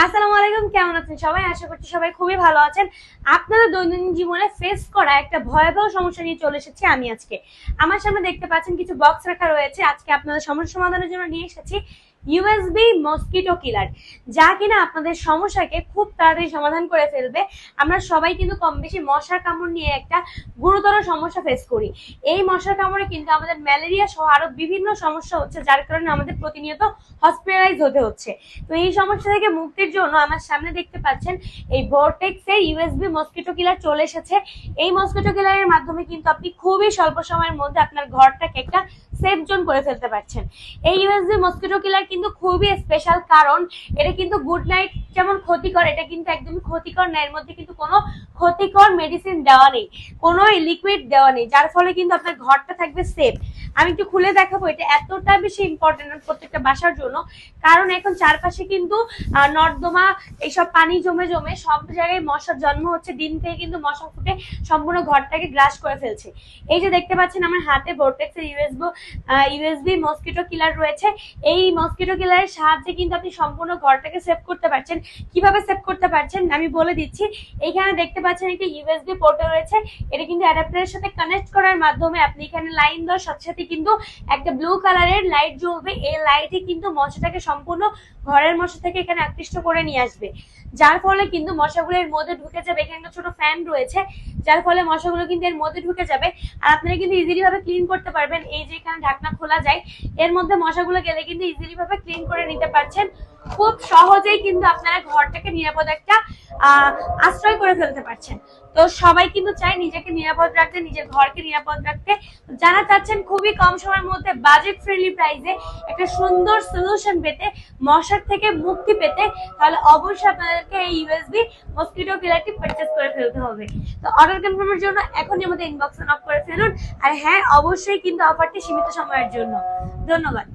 আসসালামু আলাইকুম, কেমন আছেন সবাই? আশা করছি সবাই খুবই ভালো আছেন। আপনাদের দৈনন্দিন জীবনে ফেস করা একটা ভয়াবহ সমস্যা নিয়ে চলে এসেছি আমি আজকে। আমার সামনে দেখতে পাচ্ছেন কিছু বক্স রাখা রয়েছে। আজকে আপনাদের সমস্যা সমাধানের জন্য নিয়ে এসেছি ইউএসবি মসকিটো কিলার, যা কিনা আপনাদের সমস্যাকে খুব তাড়াতাড়ি সমাধান করে ফেলবে। আমরা সবাই কিন্তু কম বেশি মশার কামড় নিয়ে একটা গুরুতর সমস্যা ফেস করি। এই মশার কামড়ে কিন্তু আমাদের ম্যালেরিয়া সহ আরো বিভিন্ন সমস্যা হচ্ছে, যার কারণে আমাদের প্রতিনিয়ত হসপিটালাইজ হতে হচ্ছে। তো এই সমস্যা থেকে মুক্তির জন্য আমার সামনে দেখতে পাচ্ছেন এই ভর্টেক্স এর ইউএসবি মসকিটো কিলার চলে এসেছে। এই মসকিটো কিলারের মাধ্যমে কিন্তু আপনি খুবই স্বল্প সময়ের মধ্যে আপনার ঘরটাকে একটা সেফ জোন করে ফেলতে পারছেন। এই ইউএসবি মসকিটো কিলার কিন্তু খুবই স্পেশাল, কারণ এটা কিন্তু গুড নাইট যেমন ক্ষতিকর, এটা কিন্তু একদমই ক্ষতিকর না। এর মধ্যে কিন্তু কোনো ক্ষতিকর মেডিসিন দেওয়া নেই, কোনো লিকুইড দেওয়া নেই, যার ফলে কিন্তু আপনার ঘরটা থাকবে সেফ। আমি একটু খুলে দেখাবো। এটা এতটা বেশি ইম্পর্টেন্ট প্রত্যেকটা বাসার জন্য, কারণ এখন চারপাশে কিন্তু নর্দমা, এইসব পানি জমে জমে সব জায়গায় মশার জন্ম হচ্ছে। দিন থেকে কিন্তু মশা ফুটে সম্পূর্ণ ঘরটাকে গ্রাস করে ফেলছে। এই যে দেখতে পাচ্ছেন আমার হাতে ভর্টেক্সের ইউএসবি মসকিটো কিলার রয়েছে। এই মসকিটো কিলারের সাহায্যে কিন্তু আপনি সম্পূর্ণ ঘরটাকে সেভ করতে পারছেন। কিভাবে সেভ করতে পারছেন আমি বলে দিচ্ছি। এইখানে দেখতে পাচ্ছেন একটা ইউএসবি পোর্ট রয়েছে। এটা কিন্তু অ্যাডাপ্টারের সাথে কানেক্ট করার মাধ্যমে আপনি এখানে লাইন দেওয়ার সাথে সাথে কিন্তু একটা ব্লু কালারের লাইট জ্বলবে। এই লাইটে কিন্তু মশাটাকে সম্পূর্ণ ঘরের মশা থেকে এখানে আকৃষ্ট করে নিয়ে আসবে, যার ফলে কিন্তু মশাগুলো এর মধ্যে ঢুকে যাবে। এখানে একটা ছোট ফ্যান রয়েছে, যার ফলে মশাগুলো কিন্তু এর মধ্যে ঢুকে যাবে। আর আপনারা কিন্তু ইজিলি ভাবে ক্লিন করতে পারবেন। এই যে এখানে ঢাকনা খোলা যায়, এর মধ্যে মশাগুলো গেলে কিন্তু ইজিলি ভাবে ক্লিন করে নিতে পারছেন। খুব সহজেই কিন্তু আপনারা ঘরটাকে নিরাপদ একটা আশ্রয় করে ফেলতে পারছেন। তো সবাই কিন্তু চায় নিজেকে নিরাপদ রাখতে, নিজের ঘরকে নিরাপদ রাখতে। যারা চাচ্ছেন খুবই কম সময়ের মধ্যে বাজেট ফ্রেন্ডলি প্রাইসে একটা সুন্দর সলিউশন পেতে, মশার থেকে মুক্তি পেতে, তাহলে অবশ্যই আপনাদেরকে এই ইউএসবি মসকিটো কিলারটি পারচেজ করে ফেলতে হবে। তো অর্ডার কনফার্মের জন্য এখনই আমাদের ইনবক্সে নক করে ফেলুন। আর হ্যাঁ, অবশ্যই কিন্তু অফারটি সীমিত সময়ের জন্য। ধন্যবাদ।